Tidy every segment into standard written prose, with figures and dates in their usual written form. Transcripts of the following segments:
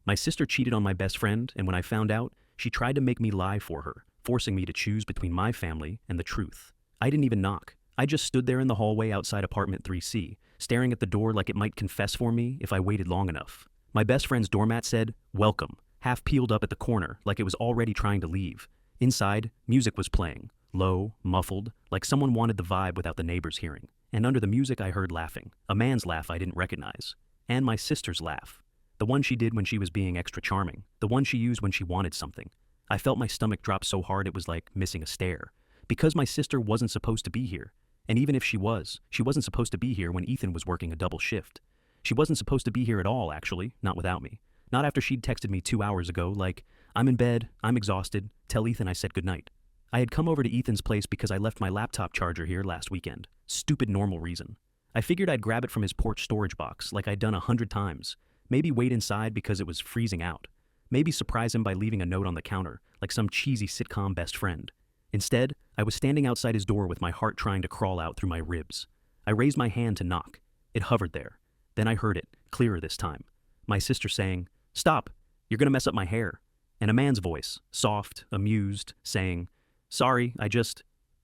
My sister cheated on my best friend, and when I found out, she tried to make me lie for her, forcing me to choose between my family and the truth. I didn't even knock. I just stood there in the hallway outside apartment 3C, staring at the door like it might confess for me if I waited long enough. My best friend's doormat said, "Welcome," half peeled up at the corner like it was already trying to leave. Inside, music was playing, low, muffled, like someone wanted the vibe without the neighbors hearing. And under the music I heard laughing, a man's laugh I didn't recognize. And my sister's laugh. The one she did when she was being extra charming. The one she used when she wanted something. I felt my stomach drop so hard it was like missing a stair. Because my sister wasn't supposed to be here. And even if she wasn't supposed to be here when Ethan was working a double shift. She wasn't supposed to be here at all, actually, not without me. Not after she'd texted me 2 hours ago, like, "I'm in bed, I'm exhausted, tell Ethan I said goodnight." I had come over to Ethan's place because I left my laptop charger here last weekend. Stupid normal reason. I figured I'd grab it from his porch storage box, like I'd done 100 times. Maybe wait inside because it was freezing out. Maybe surprise him by leaving a note on the counter, like some cheesy sitcom best friend. Instead, I was standing outside his door with my heart trying to crawl out through my ribs. I raised my hand to knock. It hovered there. Then I heard it, clearer this time. My sister saying, "Stop, you're gonna mess up my hair." And a man's voice, soft, amused, saying, "Sorry,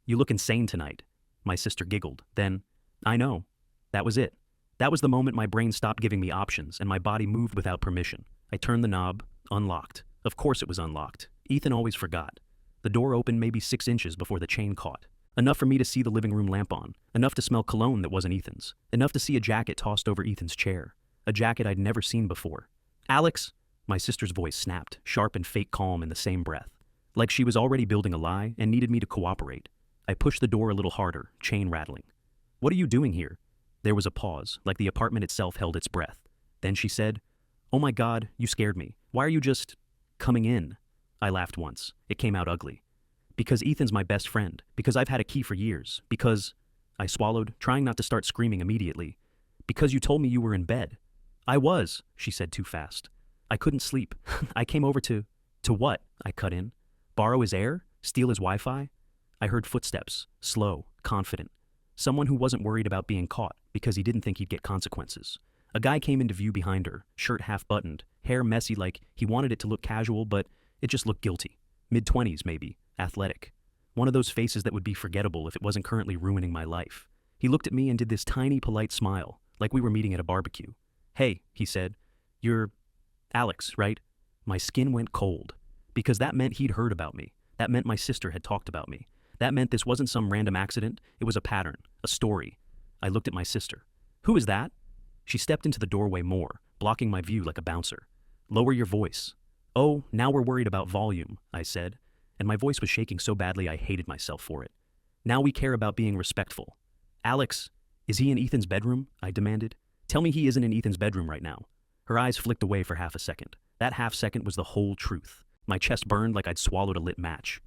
you look insane tonight." My sister giggled. Then, "I know." That was it. That was the moment my brain stopped giving me options and my body moved without permission. I turned the knob, unlocked. Of course it was unlocked. Ethan always forgot. The door opened maybe 6 inches before the chain caught. Enough for me to see the living room lamp on. Enough to smell cologne that wasn't Ethan's. Enough to see a jacket tossed over Ethan's chair. A jacket I'd never seen before. "Alex!" My sister's voice snapped, sharp and fake calm in the same breath. Like she was already building a lie and needed me to cooperate. I pushed the door a little harder, chain rattling. "What are you doing here?" There was a pause, like the apartment itself held its breath. Then she said, "Oh my God, you scared me. Why are you just coming in?" I laughed once. It came out ugly. "Because Ethan's my best friend. Because I've had a key for years. Because—" I swallowed, trying not to start screaming immediately. "Because you told me you were in bed." "I was," she said too fast. "I couldn't sleep. I came over to—" "To what?" I cut in. "Borrow his air? Steal his Wi-Fi?" I heard footsteps, slow, confident. Someone who wasn't worried about being caught because he didn't think he'd get consequences. A guy came into view behind her, shirt half-buttoned, hair messy like he wanted it to look casual, but it just looked guilty. Mid-20s maybe, athletic. One of those faces that would be forgettable if it wasn't currently ruining my life. He looked at me and did this tiny, polite smile, like we were meeting at a barbecue. "Hey," he said, "you're Alex, right?" My skin went cold. Because that meant he'd heard about me. That meant my sister had talked about me. That meant this wasn't some random accident, it was a pattern, a story. I looked at my sister. "Who is that?" She stepped into the doorway more, blocking my view like a bouncer. "Lower your voice." "Oh, now we're worried about volume," I said, and my voice was shaking so badly I hated myself for it. "Now we care about being respectful." "Alex, is he in Ethan's bedroom?" I demanded. "Tell me he isn't in Ethan's bedroom right now." Her eyes flicked away for half a second. That half second was the whole truth. My chest burned like I'd swallowed a lit match.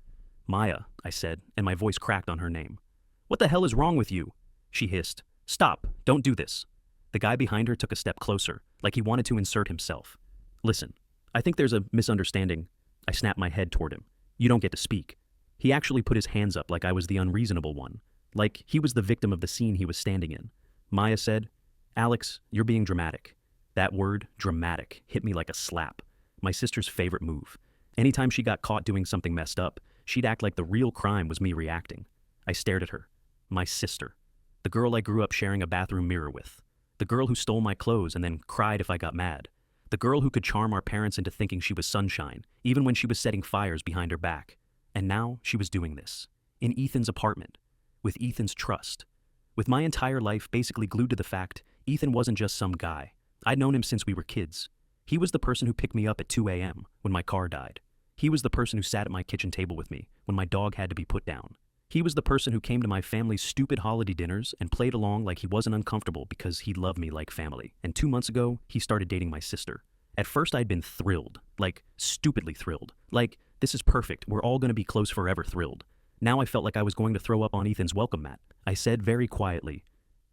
"Maya," I said, and my voice cracked on her name. "What the hell is wrong with you?" She hissed. "Stop, don't do this." The guy behind her took a step closer, like he wanted to insert himself. "Listen, I think there's a misunderstanding." I snapped my head toward him. "You don't get to speak." He actually put his hands up like I was the unreasonable one, like he was the victim of the scene he was standing in. Maya said, "Alex, you're being dramatic." That word, dramatic, hit me like a slap. My sister's favorite move. Anytime she got caught doing something messed up, she'd act like the real crime was me reacting. I stared at her. My sister. The girl I grew up sharing a bathroom mirror with. The girl who stole my clothes and then cried if I got mad. The girl who could charm our parents into thinking she was sunshine, even when she was setting fires behind her back. And now she was doing this. In Ethan's apartment. With Ethan's trust. With my entire life basically glued to the fact Ethan wasn't just some guy. I'd known him since we were kids. He was the person who picked me up at 2 a.m. when my car died. He was the person who sat at my kitchen table with me when my dog had to be put down. He was the person who came to my family's stupid holiday dinners and played along like he wasn't uncomfortable because he loved me like family. And 2 months ago, he started dating my sister. At first I'd been thrilled, like stupidly thrilled. Like, this is perfect, we're all gonna be close forever thrilled. Now I felt like I was going to throw up on Ethan's welcome mat. I said very quietly,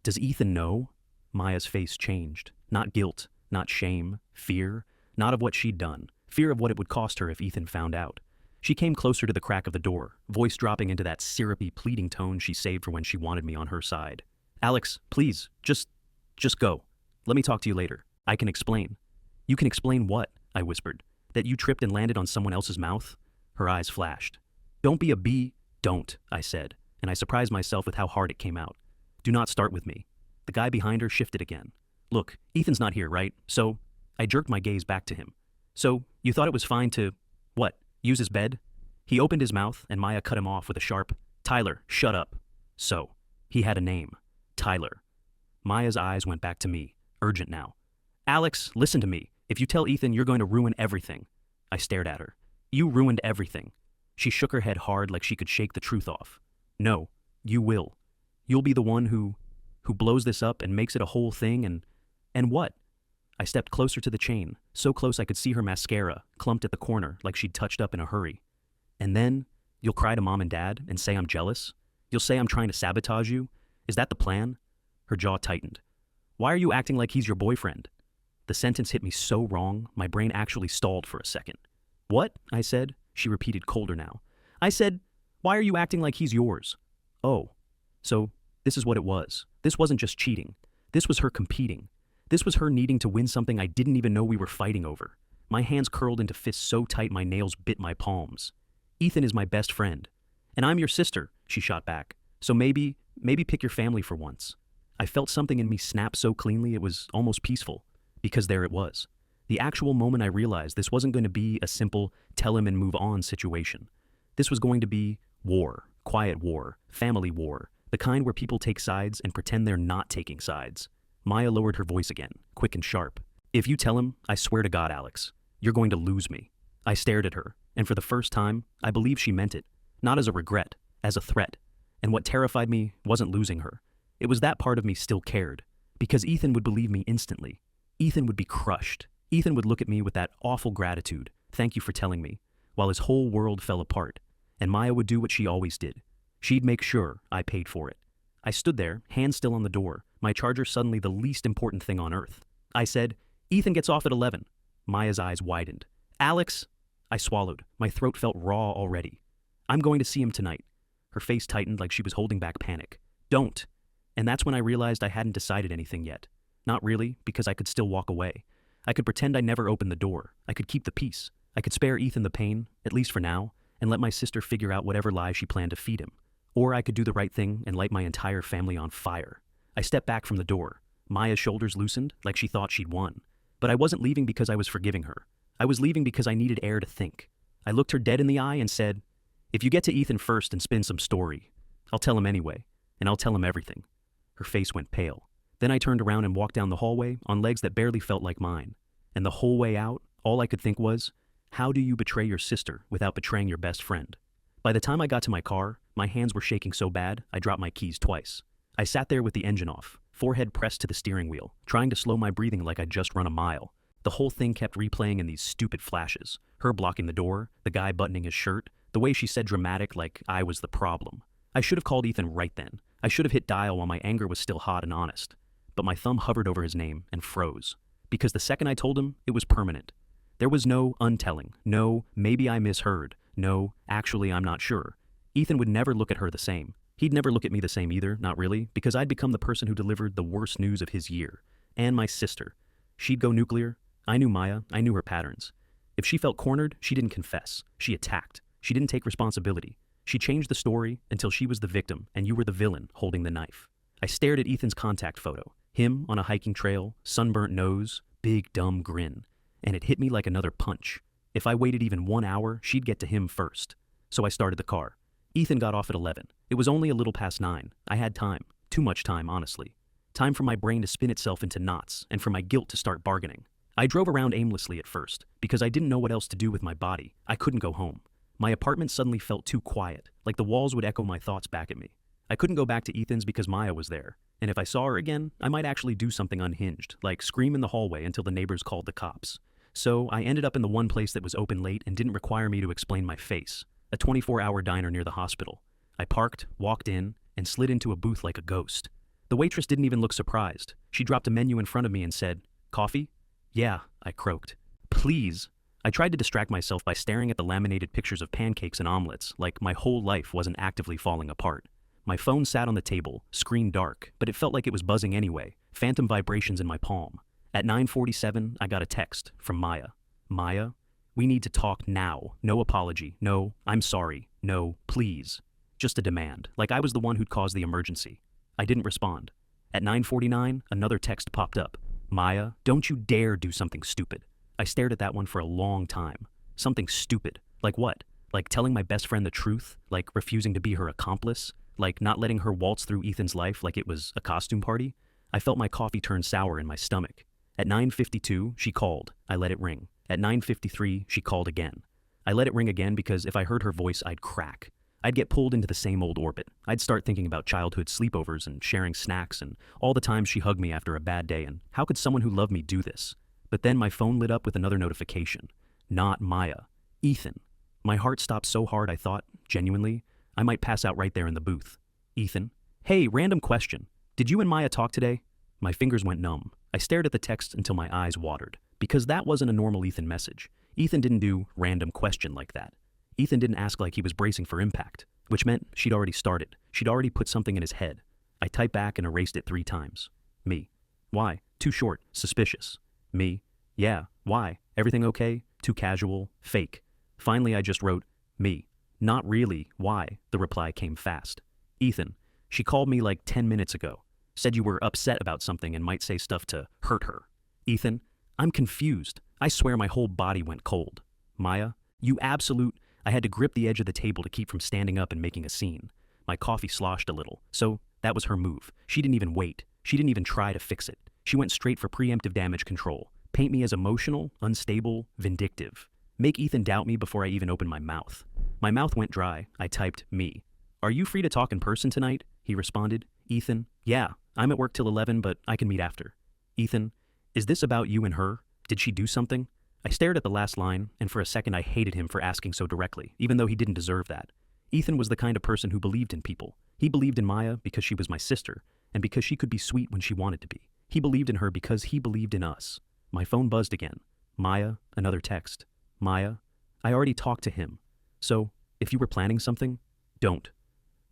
"Does Ethan know?" Maya's face changed. Not guilt, not shame, fear, not of what she'd done. Fear of what it would cost her if Ethan found out. She came closer to the crack of the door, voice dropping into that syrupy, pleading tone she saved for when she wanted me on her side. "Alex, please, just go. Let me talk to you later. I can explain." "You can explain what?" I whispered. That you tripped and landed on someone else's mouth? Her eyes flashed. Don't be a bee. Don't, I said, and I surprised myself with how hard it came out. Do not start with me. The guy behind her shifted again. Look, Ethan's not here, right? So, I jerked my gaze back to him. So, you thought it was fine to, what, use his bed? He opened his mouth, and Maya cut him off with a sharp, Tyler, shut up. So, he had a name. Tyler. Maya's eyes went back to me, urgent now. Alex, listen to me. If you tell Ethan, you're going to ruin everything. I stared at her. You ruined everything. She shook her head hard like she could shake the truth off. No, you will. You'll be the one who blows this up and makes it a whole thing and what? I stepped closer to the chain, so close I could see her mascara, clumped at the corner like she'd touched up in a hurry. And then, you'll cry to mom and dad and say I'm jealous? You'll say I'm trying to sabotage you? Is that the plan? Her jaw tightened. Why are you acting like he's your boyfriend? The sentence hit me so wrong, my brain actually stalled for a second. What? I said. She repeated colder now. I said, why are you acting like he's yours? Oh, so this is what it was. This wasn't just cheating. This was her competing. This was her needing to win something I didn't even know we were fighting over. My hands curled into fists so tight my nails bit my palms. Ethan is my best friend. And I'm your sister, she shot back. So maybe pick your family for once. I felt something in me snap so cleanly it was almost peaceful. Because there it was. The actual moment I realized this wasn't going to be a simple tell him and move on situation. This was going to be war, quiet war, family war, the kind where people take sides and pretend they're not taking sides. Maya lowered her voice again, quick and sharp. If you tell him, I swear to God, Alex, you're going to lose me. I stared at her, and for the first time, I believed she meant it, not as a regret, as a threat. And what terrified me wasn't losing her. It was that part of me still cared, because Ethan would believe me instantly. Ethan would be crushed. Ethan would look at me with that awful gratitude, thank you for telling me, while his whole world fell apart. And Maya would do what she always did. She'd make sure I paid for it. I stood there, hand still on the door, my charger suddenly the least important thing on earth. I said, Ethan gets off at 11. Maya's eyes widened. Alex, I swallowed. My throat felt raw already. I'm going to see him tonight. Her face tightened like she was holding back panic. Don't. And that's when I realized I hadn't decided anything yet. Not really, because I could still walk away. I could pretend I never opened the door. I could keep the peace. I could spare Ethan the pain, at least for now, and let my sister figure out whatever lie she planned to feed him. Or I could do the right thing and light my entire family on fire. I stepped back from the door. Maya's shoulders loosened, like she thought she'd won. But I wasn't leaving because I was forgiving her. I was leaving because I needed air to think. I looked her dead in the eye and said, if you get to Ethan first and spin some story, I'll tell him anyway, and I'll tell him everything. Her face went pale. Then I turned around and walked down the hallway on legs that barely felt like mine. And the whole way out, all I could think was, how do you betray your sister without betraying your best friend? By the time I got to my car, my hands were shaking so bad, I dropped my keys twice. I sat there with the engine off, forehead pressed to the steering wheel, trying to slow my breathing like I'd just run a mile. The whole thing kept replaying in these stupid flashes. Her blocking the door, the guy buttoning his shirt, the way she said dramatic like I was the problem. I should have called Ethan right then. I should have hit dial while my anger was still hot and honest. But my thumb hovered over his name and froze. Because the second I told him, it was permanent. There was no untelling, no maybe I misheard, no actually I'm not sure. Ethan would never look at her the same. He'd never look at me the same either, not really, because I'd become the person who delivered the worst news of his year. And my sister. She'd go nuclear. I knew Maya, I knew her patterns. If she felt cornered, she didn't confess. She attacked. She didn't take responsibility. She changed the story until she was the victim and you were the villain holding the knife. I stared at Ethan's contact photo. Him on a hiking trail, sunburnt nose, big dumb grin. And it hit me like another punch. If I waited even 1 hour, she'd get to him first. So I started the car. Ethan got off at 11. It was only a little past 9. I had time. Too much time, honestly. Time for my brain to spin itself into knots and for my guilt to start bargaining. I drove around aimlessly at first because I didn't know what else to do with my body. I couldn't go home. My apartment suddenly felt too quiet, like the walls would echo my thoughts back at me. I couldn't go back to Ethan's because Maya was there. And if I saw her again, I might actually do something unhinged, like scream in the hallway until the neighbors called the cops. So I ended up in the one place that was open late and didn't require me to explain my face, a 24-hour diner near the hospital. I parked, walked in, and slid into a booth like a ghost. The waitress didn't even look surprised. She dropped a menu in front of me and said, "Coffee?" "Yeah," I croaked. "Please." I tried to distract myself by staring at the laminated pictures of pancakes and omelets, like my whole life wasn't actively falling apart. My phone sat on the table, screen dark, but it felt like it was buzzing anyway, phantom vibrations in my palm. At 9:47, I got a text from Maya. Maya, we need to talk now. No apology. No, I'm sorry. No, please. Just a demand, like I was the one who'd caused the emergency. I didn't respond. At 9:49, another text popped up. Maya, don't you dare do something stupid. I stared at that one for a long time. Something stupid. Like what? Like telling my best friend the truth? Like refusing to be her accomplice? Like not letting her waltz through Ethan's life like it was a costume party? I felt my coffee turn sour in my stomach. At 9:52, she called. I let it ring. At 9:53, she called again. I let it ring again because if I heard her voice, I'd crack. I'd get pulled into the same old orbit. I'd start thinking about childhood sleepovers and sharing snacks and all the times she hugged me after a bad day, and how could someone who loved me do this? But then my phone lit up with another notification. Not Maya. Ethan. My heart stopped so hard I thought, genuinely, I might pass out right there in the booth. Ethan. Hey, random question. Did you and Maya talk today? My fingers went numb. I stared at the text until my eyes watered. Because that wasn't a normal Ethan message. Ethan didn't do random question like that. Ethan didn't ask like he was bracing for impact, which meant she'd already started. She'd already put something in his head. I typed back and erased it 3 times. Me. Why? Too short. Suspicious. Me. Yeah. Why? Everything okay? Too casual. Fake. Finally, I just wrote, me. Not really. Why? The reply came fast. Ethan. She called me like 10 minutes ago. Said you were upset about something and might say stuff to hurt her. Ethan. I'm confused. I swear my whole body went cold. Maya. You absolute... I had to grip the edge of the table to keep from standing up and making a scene. My coffee sloshed a little, so that was her move. She didn't even wait. She didn't even try to fix it. She went straight for preemptive damage control. Paint me as emotional, unstable, vindictive. Make Ethan doubt me before I even opened my mouth. My mouth went dry. I typed, me. Are you free to talk in person tonight? He responded. Ethan, yeah, I'm at work till 11, but I can meet after. Ethan, is this about you and her? Did she do something? I stared at the last line, and for a second I hated him for asking so directly, even though he didn't deserve that. Ethan was the kind of person who believed in people. He believed in Maya because she was my sister, and because she could be sweet when she wanted to be. He believed in her because he believed in us. My phone buzzed again. Maya, another text. Maya, I already talked to him. So, if you were planning something, don't.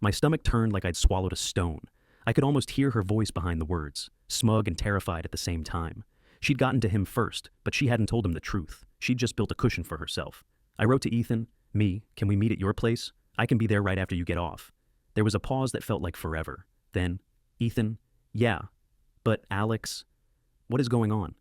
My stomach turned like I'd swallowed a stone. I could almost hear her voice behind the words, smug and terrified at the same time. She'd gotten to him first, but she hadn't told him the truth. She'd just built a cushion for herself. I wrote to Ethan, me, can we meet at your place? I can be there right after you get off. There was a pause that felt like forever. Then, Ethan, yeah, but Alex, what is going on?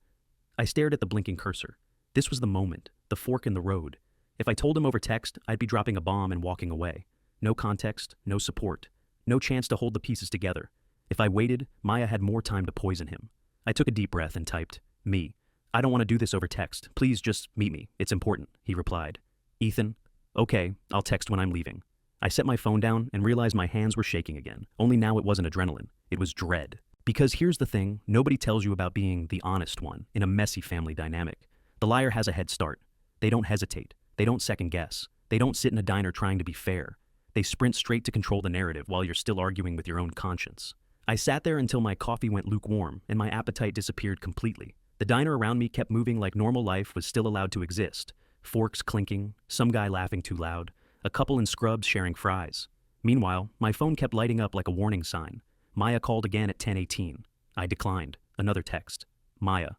I stared at the blinking cursor. This was the moment, the fork in the road. If I told him over text, I'd be dropping a bomb and walking away. No context, no support, no chance to hold the pieces together. If I waited, Maya had more time to poison him. I took a deep breath and typed, me. I don't want to do this over text. Please just meet me. It's important, he replied. Ethan, okay, I'll text when I'm leaving. I set my phone down and realized my hands were shaking again. Only now it wasn't adrenaline. It was dread. Because here's the thing, nobody tells you about being the honest one in a messy family dynamic. The liar has a head start. They don't hesitate. They don't second guess. They don't sit in a diner trying to be fair. They sprint straight to control the narrative while you're still arguing with your own conscience. I sat there until my coffee went lukewarm and my appetite disappeared completely. The diner around me kept moving like normal life was still allowed to exist. Forks clinking, some guy laughing too loud, a couple in scrubs sharing fries. Meanwhile, my phone kept lighting up like a warning sign. Maya called again at 10:18. I declined. Another text. Maya,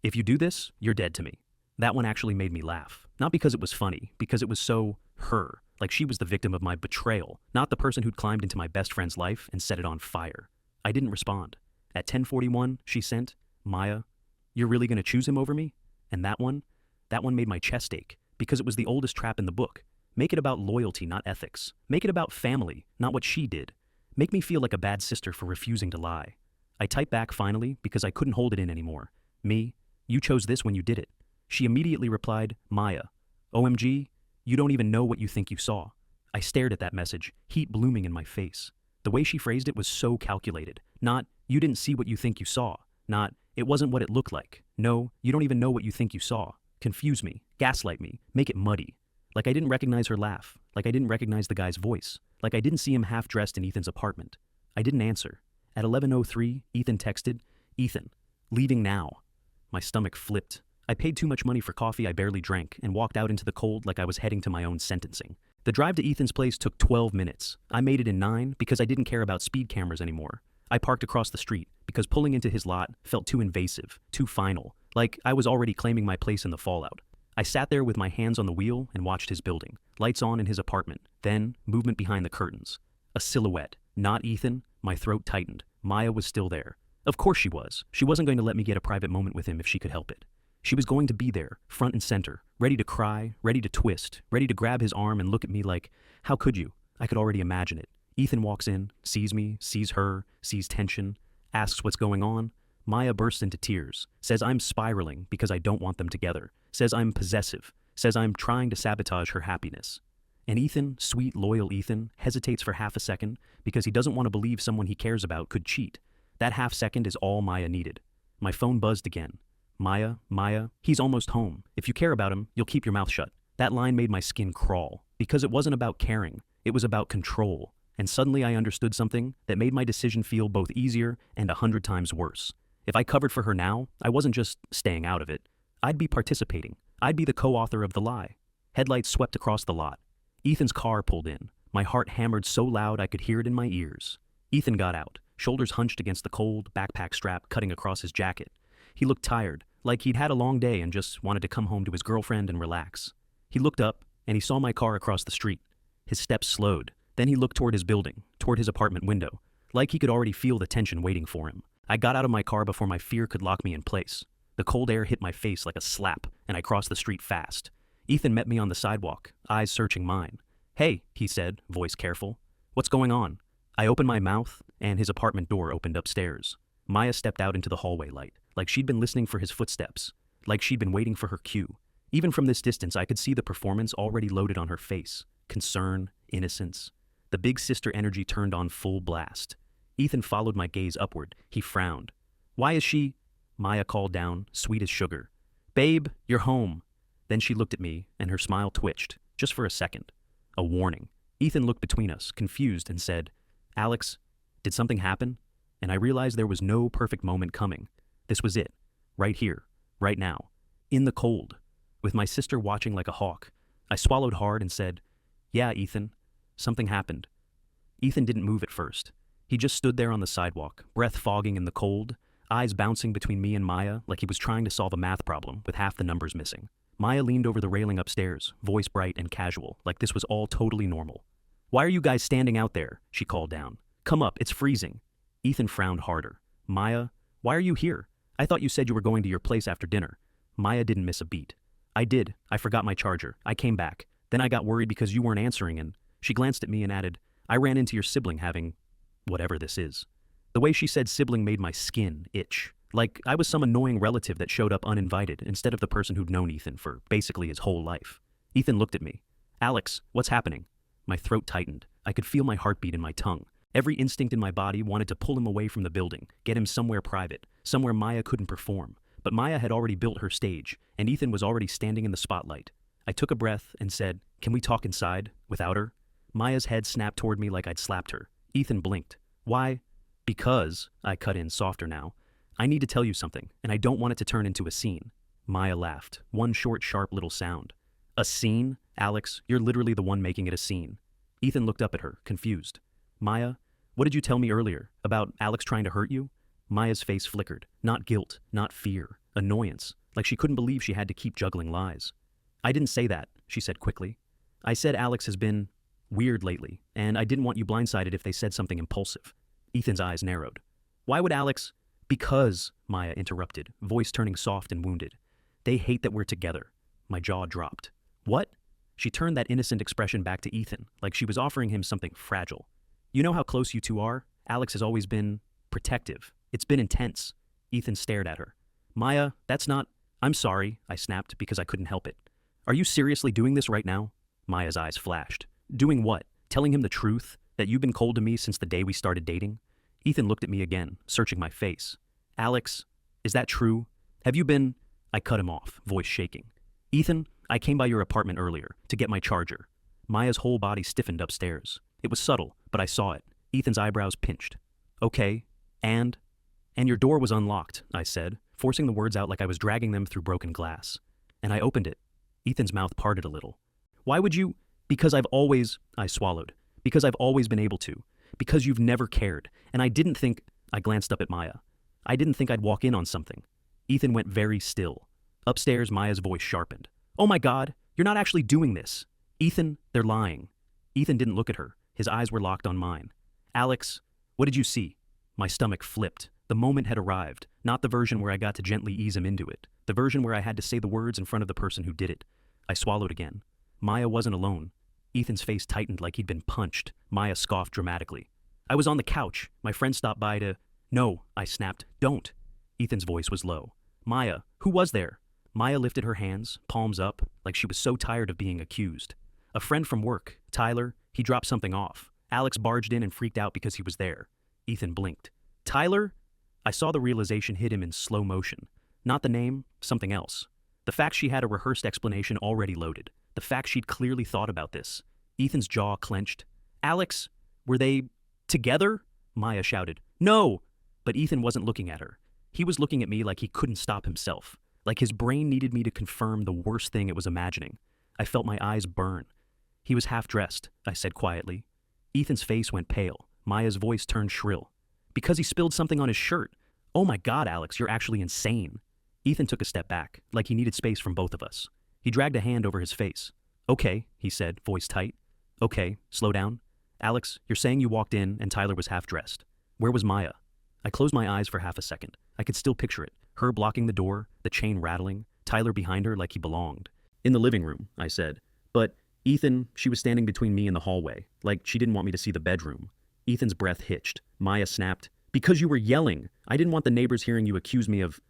if you do this, you're dead to me. That one actually made me laugh. Not because it was funny, because it was so her. Like she was the victim of my betrayal, not the person who'd climbed into my best friend's life and set it on fire. I didn't respond. At 10:41, she sent, Maya, you're really going to choose him over me? And that one made my chest ache, because it was the oldest trap in the book. Make it about loyalty, not ethics. Make it about family, not what she did. Make me feel like a bad sister for refusing to lie. I typed back finally because I couldn't hold it in anymore. Me, you chose this when you did it. She immediately replied, Maya, OMG, you don't even know what you think you saw. I stared at that message, heat blooming in my face. The way she phrased it was so calculated. Not, you didn't see what you think you saw. Not, it wasn't what it looked like. No, you don't even know what you think you saw. Confuse me, gaslight me, make it muddy. Like I didn't recognize her laugh. Like I didn't recognize the guy's voice. Like I didn't see him half dressed in Ethan's apartment. I didn't answer. At 11:03, Ethan texted, Ethan, leaving now. My stomach flipped. I paid too much money for coffee I barely drank and walked out into the cold like I was heading to my own sentencing. The drive to Ethan's place took 12 minutes. I made it in 9 because I didn't care about speed cameras anymore. I parked across the street because pulling into his lot felt too invasive, too final, like I was already claiming my place in the fallout. I sat there with my hands on the wheel and watched his building, lights on in his apartment, then movement behind the curtains. A silhouette, not Ethan. My throat tightened. Maya was still there. Of course she was. She wasn't going to let me get a private moment with him if she could help it. She was going to be there, front and center, ready to cry, ready to twist, ready to grab his arm and look at me like, how could you? I could already imagine it. Ethan walks in, sees me, sees her, sees tension, asks what's going on. Maya bursts into tears, says I'm spiraling because I don't want them together, says I'm possessive, says I'm trying to sabotage her happiness. And Ethan, sweet, loyal Ethan, hesitates for half a second because he doesn't want to believe someone he cares about could cheat. That half second is all Maya needed. My phone buzzed again. Maya, he's almost home. If you care about him, you'll keep your mouth shut. That line made my skin crawl, because it wasn't about caring, it was about control. And suddenly I understood something that made my decision feel both easier and 100 times worse. If I covered for her now, I wasn't just staying out of it. I'd be participating. I'd be the co-author of the lie. Headlights swept across the lot. Ethan's car pulled in. My heart hammered so loud I could hear it in my ears. Ethan got out, shoulders hunched against the cold, backpack strap cutting across his jacket. He looked tired, like he'd had a long day and just wanted to come home to his girlfriend and relax. He looked up, and he saw my car across the street. His steps slowed. Then he looked toward his building, toward his apartment window, like he could already feel the tension waiting for him. I got out of my car before my fear could lock me in place. The cold air hit my face like a slap, and I crossed the street fast. Ethan met me on the sidewalk, eyes searching mine. Hey, he said, voice careful. What's going on? I opened my mouth, and his apartment door opened upstairs. Maya stepped out into the hallway light, like she'd been listening for his footsteps, like she'd been waiting for her cue. Even from this distance, I could see the performance already loaded on her face. Concern, innocence. The big sister energy turned on full blast. Ethan followed my gaze upward. He frowned. Why is she? Maya called down, sweet as sugar. Babe, you're home. Then she looked at me, and her smile twitched, just for a second. A warning. Ethan looked between us, confused, and said, Alex, did something happen? And I realized there was no perfect moment coming. This was it. Right here. Right now. In the cold. With my sister watching like a hawk. I swallowed hard and said, Yeah, Ethan. Something happened. Ethan didn't move at first. He just stood there on the sidewalk, breath fogging in the cold, eyes bouncing between me and Maya like he was trying to solve a math problem with half the numbers missing. Maya leaned over the railing upstairs, voice bright and casual, like this was all totally normal. Why are you guys standing out there? She called down. Come up, it's freezing. Ethan frowned harder. Maya, why are you here? I thought you said you were going to your place after dinner. Maya didn't miss a beat. I did. I forgot my charger. I came back. Then I got worried because you weren't answering and she glanced at me and added, I ran into your sibling having whatever this is. The way she said sibling made my skin itch. Like I was some annoying relative that showed up uninvited instead of the person who'd known Ethan for basically his whole life. Ethan looked at me. Alex, what's happening? My throat tightened. I could feel my heartbeat in my tongue. Every instinct in my body wanted to pull him away from the building, get him somewhere private, somewhere Maya couldn't perform. But Maya had already built her stage, and Ethan was already standing in the spotlight. I took a breath and said, Can we talk inside, without her? Maya's head snapped toward me like I'd slapped her. Ethan blinked. Why? Because, I cut in softer now, I need to tell you something, and I don't want it to turn into a scene. Maya laughed, one short, sharp little sound. A scene? Alex, you're literally the one making it a scene. Ethan looked up at her, confused. Maya, what did you tell me earlier? About Alex trying to hurt you? Maya's face flickered. Not guilt, not fear. Annoyance. Like she couldn't believe she had to keep juggling lies. I didn't say that, she said quickly. I said Alex has been weird lately, and I didn't want you blindsided if they said something impulsive. Ethan's eyes narrowed. Why would Alex? Because, Maya interrupted, voice turning soft and wounded. They hate that we're together. My jaw dropped. What? She turned that innocent expression back to Ethan, like she was offering him something fragile. You know how close you two are? Alex has always been protective. It's been intense. Ethan stared at her. Maya, that's not... I'm sorry, I snapped because I couldn't help it. Are you seriously doing this right now? Maya's eyes flashed. Doing what? Telling him the truth? That you've been cold to me since the day we started dating? Ethan looked at me again, searching my face. Alex, is that true? Have you been... I cut him off, voice shaking. Ethan, I came by your apartment earlier to get my charger. Maya's whole body stiffened upstairs. It was subtle, but I saw it. Ethan's eyebrows pinched. Okay, and your door was unlocked, I said, forcing the words out like I was dragging them through broken glass. And I opened it. Ethan's mouth parted a little. Why would you... Because I've always... I swallowed. Because I've always been able to. Because you've never cared. And I didn't think... I glanced up at Maya. I didn't think I'd walk in on something. Ethan went very still. Upstairs, Maya's voice sharpened. Oh my God, you're not actually doing this. Ethan, they're lying. Ethan didn't look at her. His eyes were locked on mine. Alex, what did you see? My stomach flipped. The moment had arrived, not the version where I got to gently ease him into it, the version where I had to say the words in front of the person who did it. I swallowed again. Maya wasn't alone. Ethan's face tightened like he'd been punched. Maya scoffed dramatically. I was on the couch. My friend stopped by to... No, I snapped. Don't. Ethan's voice was low. Maya, who was there? Maya lifted her hands, palms up, like she was so tired of being accused. A friend from work, Tyler, he dropped something off. Alex barged in and freaked out because he was there. Ethan blinked. Tyler? I saw the realization hit him in slow motion. Not the name, something else. The fact she had a rehearsed explanation already loaded. The fact she'd clearly thought about this. Ethan's jaw clenched. Alex, were they together? Maya shouted. No! But Ethan wasn't looking at her. He was looking at me like he couldn't stop himself. Like his brain needed me to confirm the worst thing it was imagining. I felt my eyes burn. He was half dressed, I said quietly. Ethan's face went pale. Maya's voice turned shrill. Because he spilled something on his shirt. Oh my God, Alex, you're actually insane. Ethan took a step back, like he needed space from both of us. He dragged a hand over his face. Okay, he said, voice tight. Okay, slow down. Alex, you're saying you walked in and Tyler was half dressed. Where was Maya? I closed my eyes for half a second. I could still picture it. Her blocking the door, the chain rattling, Tyler behind her like he belonged. In the living room, I said. But, Ethan, she was standing between me and the hallway, like she didn't want me to see the bedroom. Ethan's breath hitched. Maya snapped. Because you were yelling. I didn't want the neighbors hearing you accuse me of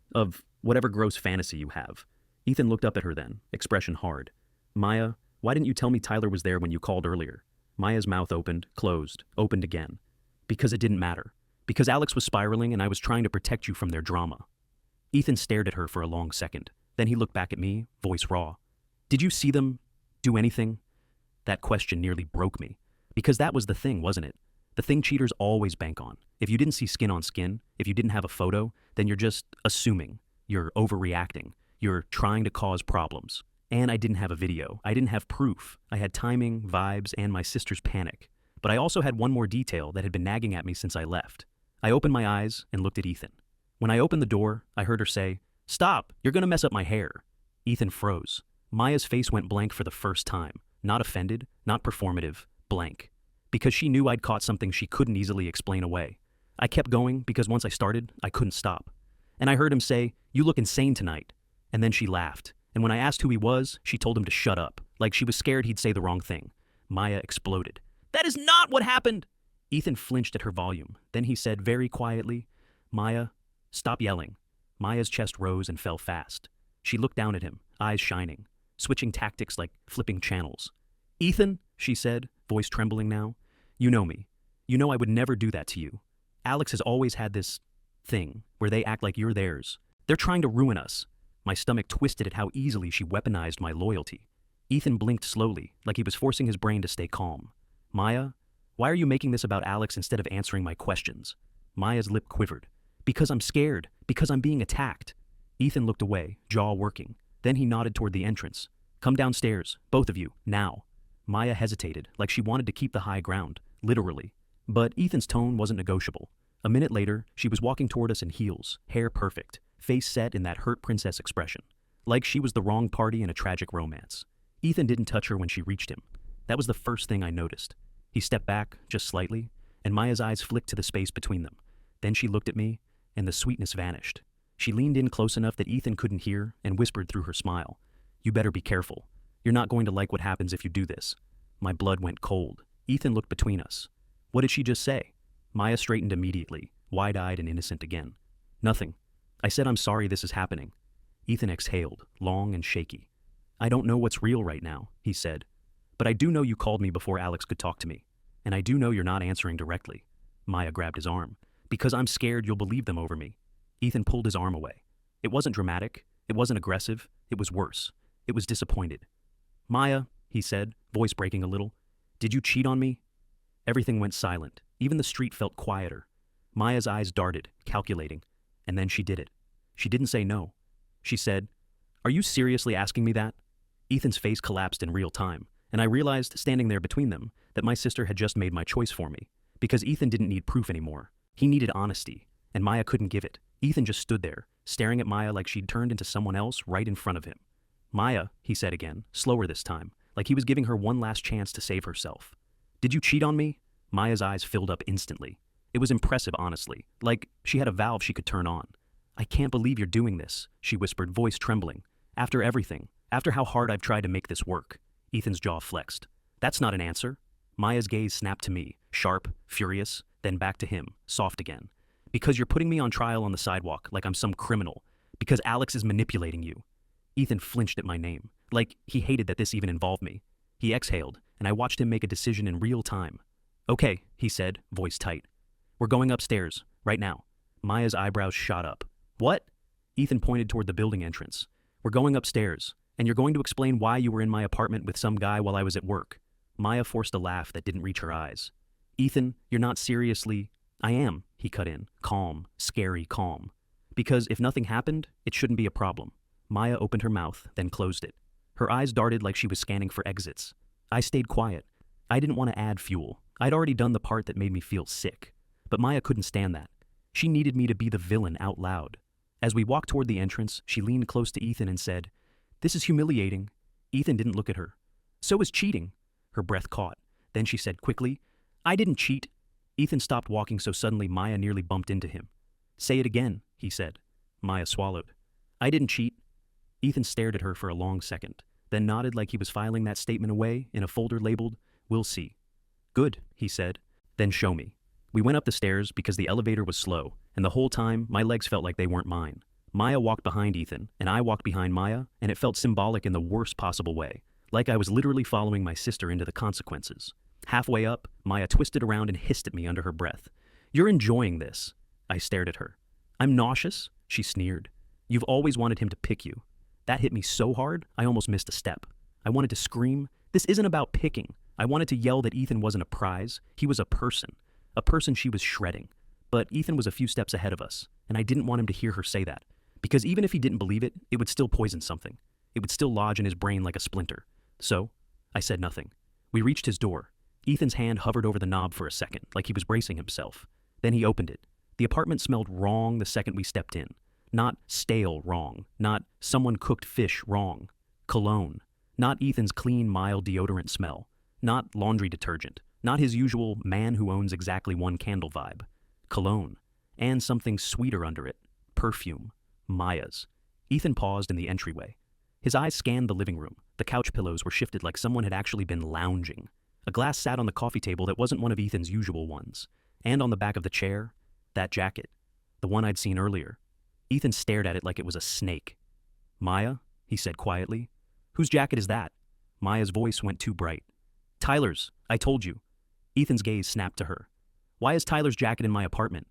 whatever gross fantasy you have. Ethan looked up at her then, expression hard. Maya, why didn't you tell me Tyler was there when you called earlier? Maya's mouth opened, closed, opened again. Because it didn't matter. Because Alex was spiraling and I was trying to protect you from their drama. Ethan stared at her for a long second. Then he looked back at me, voice raw. Did you see them do anything? That question nearly broke me. Because that was the thing, wasn't it? The thing cheaters always bank on. If you didn't see skin on skin, if you didn't have a photo, then you're just assuming. You're overreacting. You're trying to cause problems. And I didn't have a video. I didn't have proof. I had timing, vibes, and my sister's panic. But I also had one more detail that had been nagging at me since I left. I opened my eyes and looked at Ethan. When I opened the door, I heard her say, Stop, you're gonna mess up my hair. Ethan froze. Maya's face went blank for the first time. Not offended, not performative, blank. Because she knew I'd caught something she couldn't easily explain away. I kept going because once I started, I couldn't stop. And I heard him say, You look insane tonight. And then she laughed. And when I asked who he was, she told him to shut up, like she was scared he'd say the wrong thing. Maya exploded. That is not what happened! Ethan flinched at her volume. Then he said very quietly, Maya, stop yelling. Maya's chest rose and fell fast. She looked down at him, eyes shining, switching tactics like flipping channels. Ethan, she said, voice trembling now, you know me. You know I would never do that to you. Alex has always had this thing where they act like you're theirs. They're trying to ruin us. My stomach twisted at how easily she weaponized my loyalty. Ethan blinked slowly, like he was forcing his brain to stay calm. Maya, why are you making this about Alex instead of answering my questions? Maya's lip quivered. Because I'm scared. Because I'm being attacked. Ethan looked away, jaw working. Then he nodded toward the entrance. Come downstairs, both of you, now. Maya hesitated, like she wanted to keep the high ground, literally. But Ethan's tone wasn't negotiable. A minute later, she was walking toward us in heels, hair perfect, face set in that hurt princess expression. Like she was the wrong party in a tragic romance. Ethan didn't touch her when she reached him. That was the first thing I noticed. He stepped back, just slightly, and Maya's eyes flicked to the space between them. Then she looked at me, and the sweetness vanished. She leaned in close enough that Ethan couldn't hear and whispered through her smile, You better be careful. You're not going to like what happens if you do this. My blood went cold. Ethan looked between us. What did she just say? Maya straightened immediately, wide-eyed and innocent again. Nothing. I said I'm sorry this is happening. Ethan exhaled, long and shaky. I don't know what's real right now, he said. But I do know you called me before Alex could talk to me. And I do know you're not answering directly. Maya grabbed his arm. Because I'm scared you'll believe them over me. Ethan pulled his arm away. It wasn't dramatic. It wasn't aggressive. It was worse. It was disappointed. Maya, he said, voice breaking a little, did you cheat on me? Everything went silent. Even the street felt quieter. Maya's eyes darted, calculating. And then she did it. She didn't say no. She said, Are you seriously asking me that? Ethan's face collapsed in real time, and I realized, standing there between them, that my sister had just made my choice for me. Because Ethan didn't need proof anymore. He needed honesty, and Maya couldn't give it. Ethan just stood there, staring at Maya like she'd turned into someone else right in front of him. Maya, he said again, slower this time, like he was giving her one last chance to save herself. Did you cheat on me? Maya's eyes filled up instantly. It was impressive, honestly, like she had a valve she could turn on. I can't believe you're doing this, she whispered, voice trembling. After everything, after how hard I've tried to make this work. Ethan's jaw flexed. That's not an answer. Maya's gaze snapped to me, sharp, furious, then back to him, soft again. Because you're putting me on trial on the sidewalk like I'm some criminal. Because Alex is manipulating you. Ethan flinched at my name, like he hated that this even involved me. He exhaled, and I watched him make a decision in real time. Okay, he said, voice tight. We're going upstairs, right now. Maya's eyebrows shot up. What? Ethan pointed toward the building entrance. We're going upstairs, and you're going to explain why you were in my apartment with some guy while I was at work. Maya forced a laugh that didn't reach her eyes. Ethan, you're not seriously... I am, he cut in, calm, scary calm. Because if nothing happened, it shouldn't be a problem. Maya opened her mouth, then closed it. Her eyes darted like she was scanning for exits. I stayed quiet. I didn't want to add fuel. I'd already done the part that made me feel sick. But Maya couldn't stand that. She needed me to be the villain out loud. As we walked toward the entrance, she leaned close to Ethan and said, "This is humiliating." Ethan didn't look at her. "So is cheating." Her breath caught. Then she said quickly, "I didn't cheat." Ethan stopped walking so suddenly Maya nearly bumped into him. "Say it again," he said. Maya swallowed. "I didn't cheat." Ethan stared at her for a long second, then nodded like he was filing that statement away in a folder labeled, "We'll see." "Good," he said. "Then show me." We went up the stairs because the elevator was slow, and the whole time my legs felt like they weren't mine. Maya walked behind Ethan, and I walked behind Maya, and it felt symbolic in the worst possible way, like I was literally following my sister into the consequences. Halfway up, Maya twisted around and hissed at me under her breath. "You're enjoying this." I stared at her. "I'm nauseous?" She sneered. "You've always wanted him to pick you." That hit me so hard, I almost missed a step. I wanted to scream. This isn't about picking. I wanted to yell that Ethan wasn't a prize. He was a person she was shredding. But Ethan was a few steps ahead of us, and I didn't want him to hear her say that. Because even if he didn't believe it, it would still poison something. It would still lodge in his brain like a splinter. So, I said nothing. We reached his door. Ethan's hand hovered over the knob for a second, like he was bracing himself. Then he opened it. The apartment smelled wrong the second we stepped in. Not stale wrong. Not someone cooked fish wrong. Cologne. Not Ethan's clean, mild deodorant smell. Not laundry detergent. Not his usual man who owns exactly one candle vibe. Cologne. And something sweeter under it. Perfume. Maya's. Ethan paused in the entryway. His eyes scanned the living room. The couch pillows were shifted like someone had actually been lounging. A glass sat on the coffee table that wasn't one of Ethan's usual ones. And on the back of the chair, that jacket. The one I'd seen earlier. Ethan stared at it like it was a snake. "Maya," he said quietly. "Whose jacket is that?" Maya's voice went too bright. "Tyler's, I told you." Ethan's gaze snapped to her. "Why is Tyler's jacket in my apartment?"